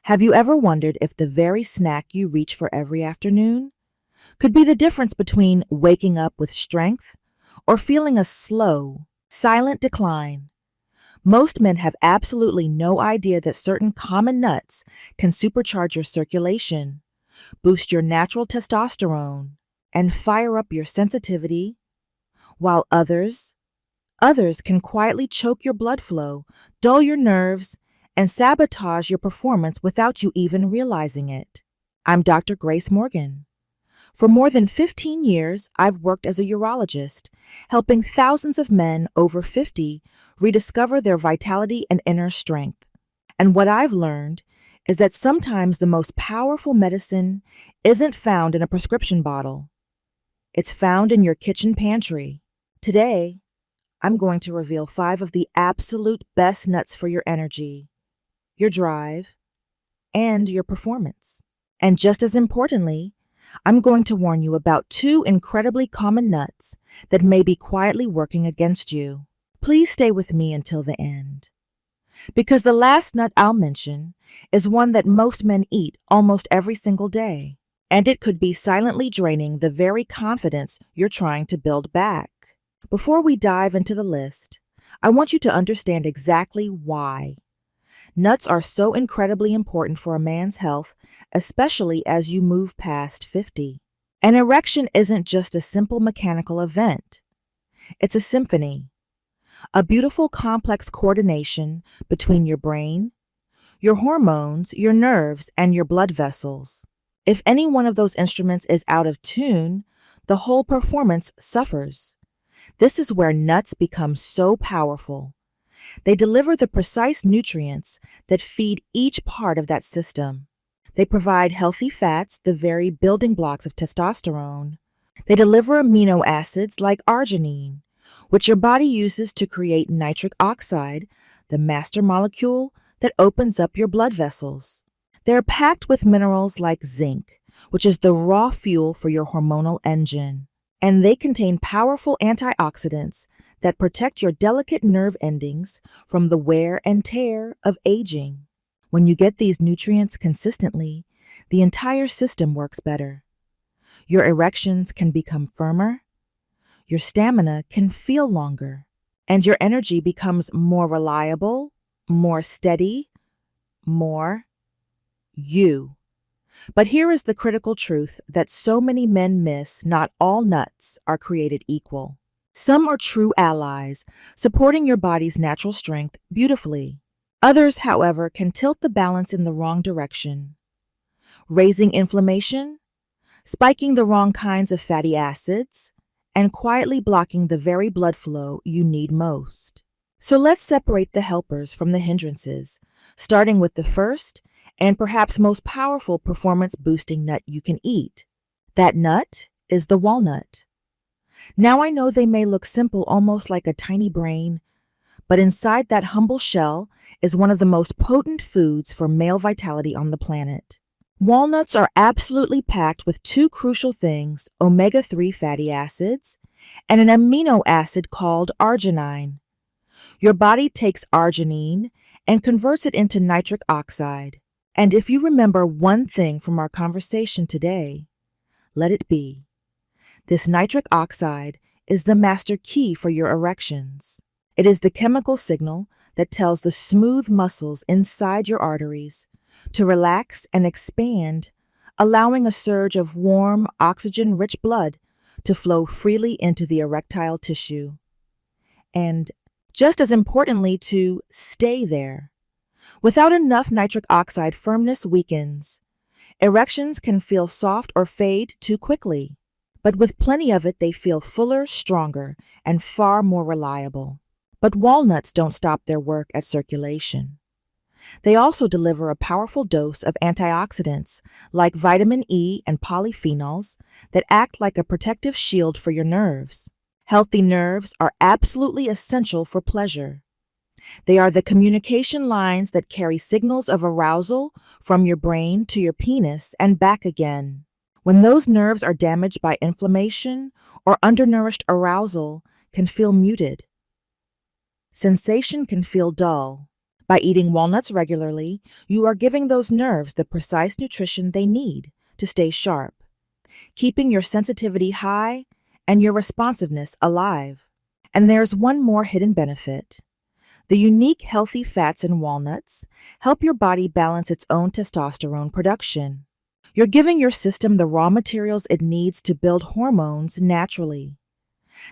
Have you ever wondered if the very snack you reach for every afternoon could be the difference between waking up with strength or feeling a slow, silent decline? Most men have absolutely no idea that certain common nuts can supercharge your circulation, boost your natural testosterone, and fire up your sensitivity, while others can quietly choke your blood flow, dull your nerves, and sabotage your performance without you even realizing it. I'm Dr. Grace Morgan. For more than 15 years, I've worked as a urologist, helping thousands of men over 50 rediscover their vitality and inner strength. And what I've learned is that sometimes the most powerful medicine isn't found in a prescription bottle. It's found in your kitchen pantry. Today, I'm going to reveal 5 of the absolute best nuts for your energy, your drive, and your performance. And just as importantly, I'm going to warn you about 2 incredibly common nuts that may be quietly working against you. Please stay with me until the end, because the last nut I'll mention is one that most men eat almost every single day, and it could be silently draining the very confidence you're trying to build back. Before we dive into the list, I want you to understand exactly why nuts are so incredibly important for a man's health, especially as you move past 50. An erection isn't just a simple mechanical event. It's a symphony, a beautiful complex coordination between your brain, your hormones, your nerves, and your blood vessels. If any one of those instruments is out of tune, the whole performance suffers. This is where nuts become so powerful. They deliver the precise nutrients that feed each part of that system. They provide healthy fats, the very building blocks of testosterone. They deliver amino acids like arginine, which your body uses to create nitric oxide, the master molecule that opens up your blood vessels. They're packed with minerals like zinc, which is the raw fuel for your hormonal engine. And they contain powerful antioxidants that protect your delicate nerve endings from the wear and tear of aging. When you get these nutrients consistently, the entire system works better. Your erections can become firmer, your stamina can feel longer, and your energy becomes more reliable, more steady, more you. But here is the critical truth that so many men miss: not all nuts are created equal. Some are true allies, supporting your body's natural strength beautifully. Others, however, can tilt the balance in the wrong direction, raising inflammation, spiking the wrong kinds of fatty acids, and quietly blocking the very blood flow you need most. So let's separate the helpers from the hindrances, starting with the first and perhaps most powerful performance-boosting nut you can eat. That nut is the walnut. Now I know they may look simple, almost like a tiny brain, but inside that humble shell is one of the most potent foods for male vitality on the planet. Walnuts are absolutely packed with 2 crucial things: omega-3 fatty acids and an amino acid called arginine. Your body takes arginine and converts it into nitric oxide. And if you remember one thing from our conversation today, let it be: this nitric oxide is the master key for your erections. It is the chemical signal that tells the smooth muscles inside your arteries to relax and expand, allowing a surge of warm, oxygen-rich blood to flow freely into the erectile tissue. And just as importantly, to stay there. Without enough nitric oxide, firmness weakens. Erections can feel soft or fade too quickly, but with plenty of it, they feel fuller, stronger, and far more reliable. But walnuts don't stop their work at circulation. They also deliver a powerful dose of antioxidants like vitamin E and polyphenols that act like a protective shield for your nerves. Healthy nerves are absolutely essential for pleasure. They are the communication lines that carry signals of arousal from your brain to your penis and back again. When those nerves are damaged by inflammation or undernourished, arousal can feel muted. Sensation can feel dull, By eating walnuts regularly, you are giving those nerves the precise nutrition they need to stay sharp, keeping your sensitivity high and your responsiveness alive. And there's one more hidden benefit. The unique healthy fats in walnuts help your body balance its own testosterone production. You're giving your system the raw materials it needs to build hormones naturally.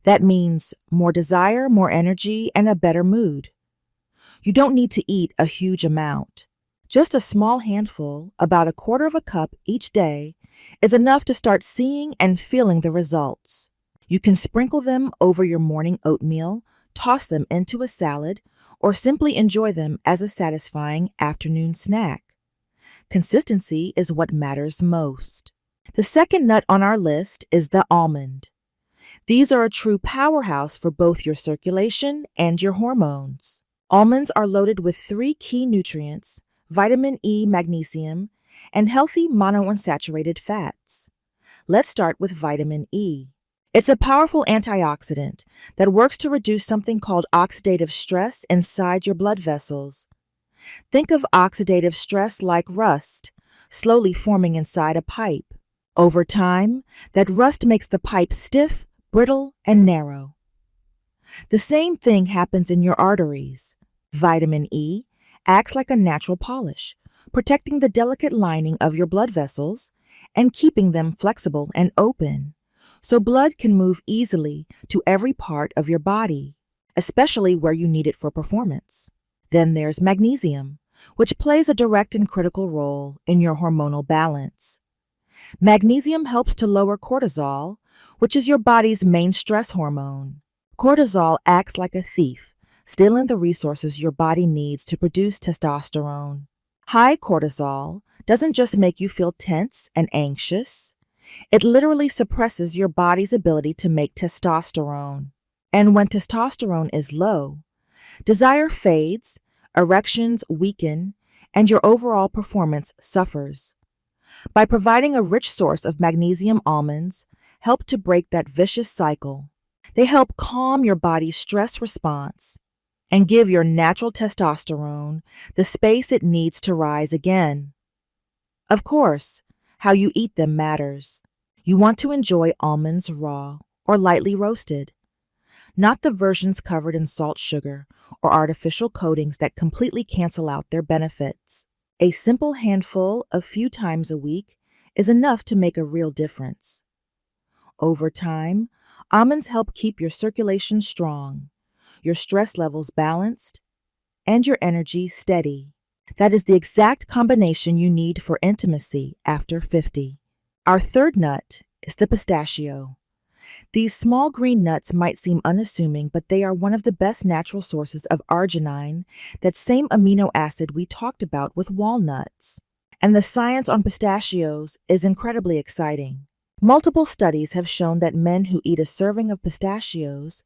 That means more desire, more energy, and a better mood. You don't need to eat a huge amount. Just a small handful, about a quarter of a cup each day, is enough to start seeing and feeling the results. You can sprinkle them over your morning oatmeal, toss them into a salad, or simply enjoy them as a satisfying afternoon snack. Consistency is what matters most. The second nut on our list is the almond. These are a true powerhouse for both your circulation and your hormones. Almonds are loaded with 3 key nutrients: vitamin E, magnesium, and healthy monounsaturated fats. Let's start with vitamin E. It's a powerful antioxidant that works to reduce something called oxidative stress inside your blood vessels. Think of oxidative stress like rust, slowly forming inside a pipe. Over time, that rust makes the pipe stiff, brittle, and narrow. The same thing happens in your arteries. Vitamin E acts like a natural polish, protecting the delicate lining of your blood vessels and keeping them flexible and open, so blood can move easily to every part of your body, especially where you need it for performance. Then there's magnesium, which plays a direct and critical role in your hormonal balance. Magnesium helps to lower cortisol, which is your body's main stress hormone. Cortisol acts like a thief, stealing the resources your body needs to produce testosterone. High cortisol doesn't just make you feel tense and anxious, it literally suppresses your body's ability to make testosterone. And when testosterone is low, desire fades, erections weaken, and your overall performance suffers. By providing a rich source of magnesium, almonds help to break that vicious cycle. They help calm your body's stress response and give your natural testosterone the space it needs to rise again. Of course, how you eat them matters. You want to enjoy almonds raw or lightly roasted, not the versions covered in salt, sugar, or artificial coatings that completely cancel out their benefits. A simple handful a few times a week is enough to make a real difference. Over time, almonds help keep your circulation strong, your stress levels balanced, and your energy steady. That is the exact combination you need for intimacy after 50. Our third nut is the pistachio. These small green nuts might seem unassuming, but they are one of the best natural sources of arginine, that same amino acid we talked about with walnuts. And the science on pistachios is incredibly exciting. Multiple studies have shown that men who eat a serving of pistachios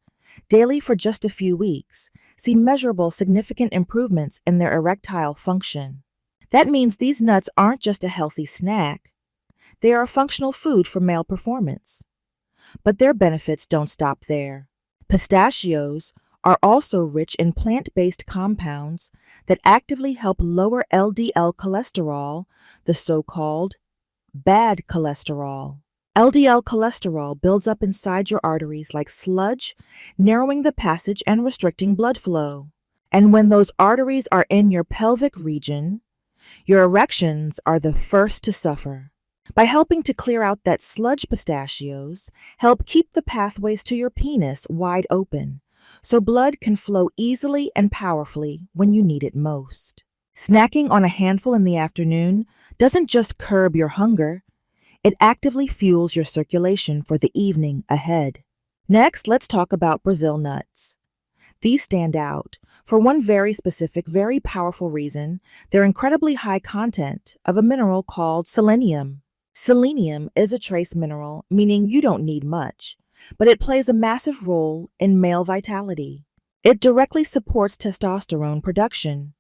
daily for just a few weeks see measurable significant improvements in their erectile function. That means these nuts aren't just a healthy snack. They are a functional food for male performance. But their benefits don't stop there. Pistachios are also rich in plant-based compounds that actively help lower LDL cholesterol, the so-called bad cholesterol. LDL cholesterol builds up inside your arteries like sludge, narrowing the passage and restricting blood flow. And when those arteries are in your pelvic region, your erections are the first to suffer. By helping to clear out that sludge, pistachios help keep the pathways to your penis wide open, so blood can flow easily and powerfully when you need it most. Snacking on a handful in the afternoon doesn't just curb your hunger, it actively fuels your circulation for the evening ahead. Next, let's talk about Brazil nuts. These stand out for one very specific, very powerful reason: their incredibly high content of a mineral called selenium. Selenium is a trace mineral, meaning you don't need much, but it plays a massive role in male vitality. It directly supports testosterone production.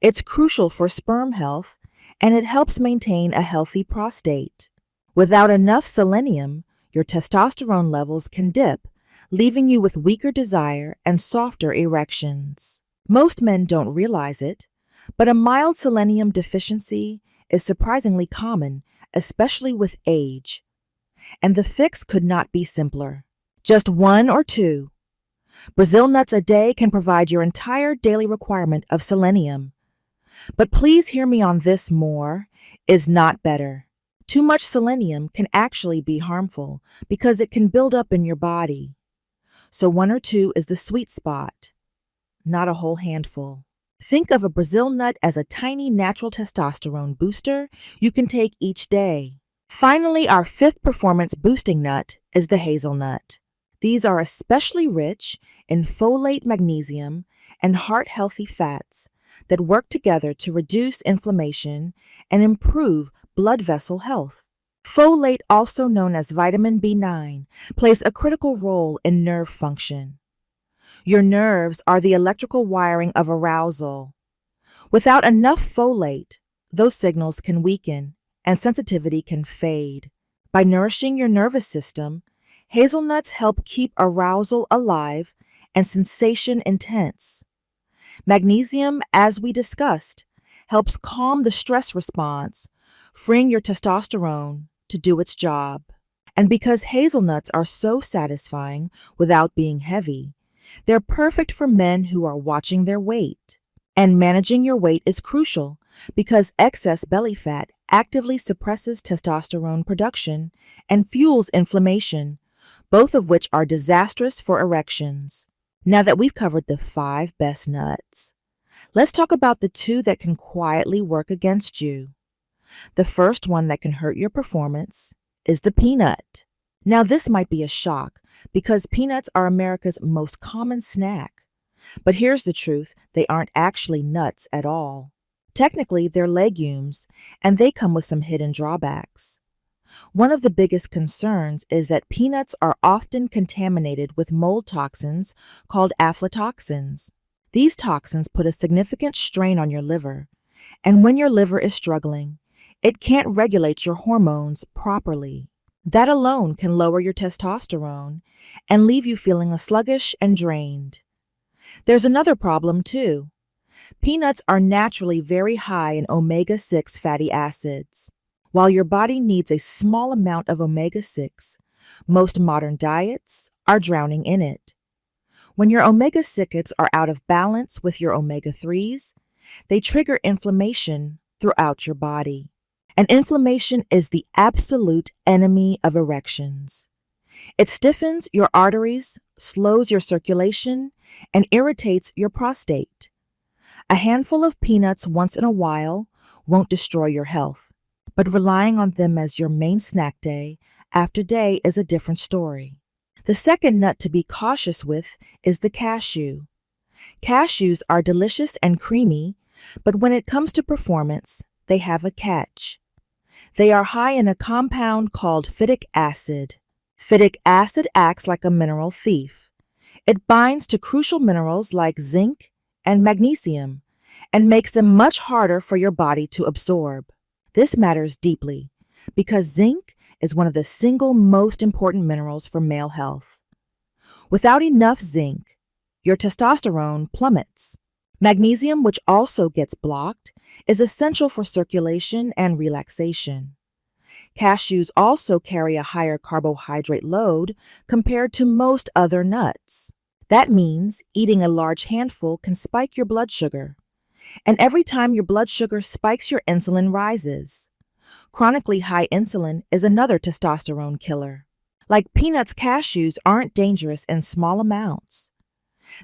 It's crucial for sperm health, and it helps maintain a healthy prostate. Without enough selenium, your testosterone levels can dip, leaving you with weaker desire and softer erections. Most men don't realize it, but a mild selenium deficiency is surprisingly common, especially with age. And the fix could not be simpler. Just 1 or 2 Brazil nuts a day can provide your entire daily requirement of selenium. But please hear me on this: more is not better. Too much selenium can actually be harmful because it can build up in your body. So 1 or 2 is the sweet spot, not a whole handful. Think of a Brazil nut as a tiny natural testosterone booster you can take each day. Finally, our 5th performance boosting nut is the hazelnut. These are especially rich in folate, magnesium, and heart-healthy fats that work together to reduce inflammation and improve blood vessel health. Folate, also known as vitamin B9, plays a critical role in nerve function. Your nerves are the electrical wiring of arousal. Without enough folate, those signals can weaken and sensitivity can fade. By nourishing your nervous system, hazelnuts help keep arousal alive and sensation intense. Magnesium, as we discussed, helps calm the stress response, freeing your testosterone to do its job. And because hazelnuts are so satisfying without being heavy, they're perfect for men who are watching their weight. And managing your weight is crucial because excess belly fat actively suppresses testosterone production and fuels inflammation, both of which are disastrous for erections. Now that we've covered the 5 best nuts, let's talk about the 2 that can quietly work against you. The first one that can hurt your performance is the peanut. Now this might be a shock because peanuts are America's most common snack. But here's the truth: they aren't actually nuts at all. Technically, they're legumes, and they come with some hidden drawbacks. One of the biggest concerns is that peanuts are often contaminated with mold toxins called aflatoxins. These toxins put a significant strain on your liver, and when your liver is struggling, it can't regulate your hormones properly. That alone can lower your testosterone and leave you feeling sluggish and drained. There's another problem too. Peanuts are naturally very high in omega-6 fatty acids. While your body needs a small amount of omega-6, most modern diets are drowning in it. When your omega-6s are out of balance with your omega-3s, they trigger inflammation throughout your body. And inflammation is the absolute enemy of erections. It stiffens your arteries, slows your circulation, and irritates your prostate. A handful of peanuts once in a while won't destroy your health, but relying on them as your main snack day after day is a different story. The second nut to be cautious with is the cashew. Cashews are delicious and creamy, but when it comes to performance, they have a catch. They are high in a compound called phytic acid. Phytic acid acts like a mineral thief. It binds to crucial minerals like zinc and magnesium and makes them much harder for your body to absorb. This matters deeply because zinc is one of the single most important minerals for male health. Without enough zinc, your testosterone plummets. Magnesium, which also gets blocked, is essential for circulation and relaxation. Cashews also carry a higher carbohydrate load compared to most other nuts. That means eating a large handful can spike your blood sugar. And every time your blood sugar spikes, your insulin rises. Chronically high insulin is another testosterone killer. Like peanuts, cashews aren't dangerous in small amounts.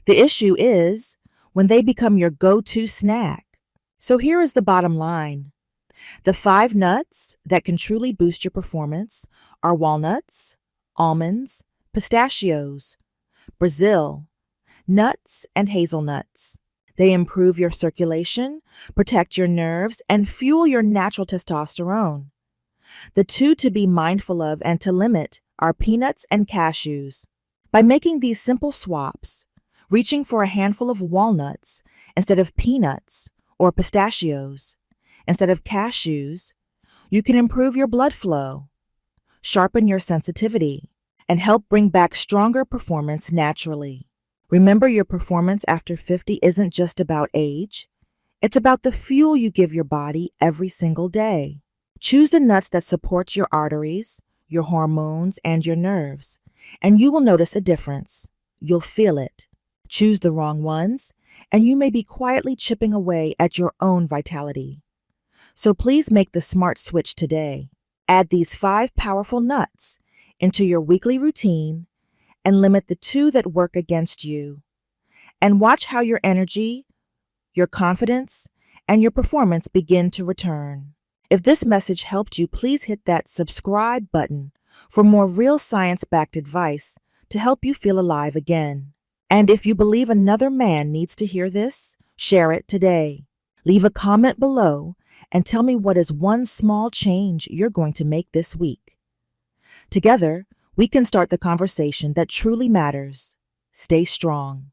The issue is when they become your go-to snack. So here is the bottom line. The 5 nuts that can truly boost your performance are walnuts, almonds, pistachios, Brazil, nuts, and hazelnuts. They improve your circulation, protect your nerves, and fuel your natural testosterone. The 2 to be mindful of and to limit are peanuts and cashews. By making these simple swaps, reaching for a handful of walnuts instead of peanuts or pistachios instead of cashews, you can improve your blood flow, sharpen your sensitivity, and help bring back stronger performance naturally. Remember, your performance after 50 isn't just about age. It's about the fuel you give your body every single day. Choose the nuts that support your arteries, your hormones, and your nerves, and you will notice a difference. You'll feel it. Choose the wrong ones, and you may be quietly chipping away at your own vitality. So please make the smart switch today. Add these 5 powerful nuts into your weekly routine and limit the 2 that work against you. And watch how your energy, your confidence, and your performance begin to return. If this message helped you, please hit that subscribe button for more real science-backed advice to help you feel alive again. And if you believe another man needs to hear this, share it today. Leave a comment below and tell me what is one small change you're going to make this week. Together, we can start the conversation that truly matters. Stay strong.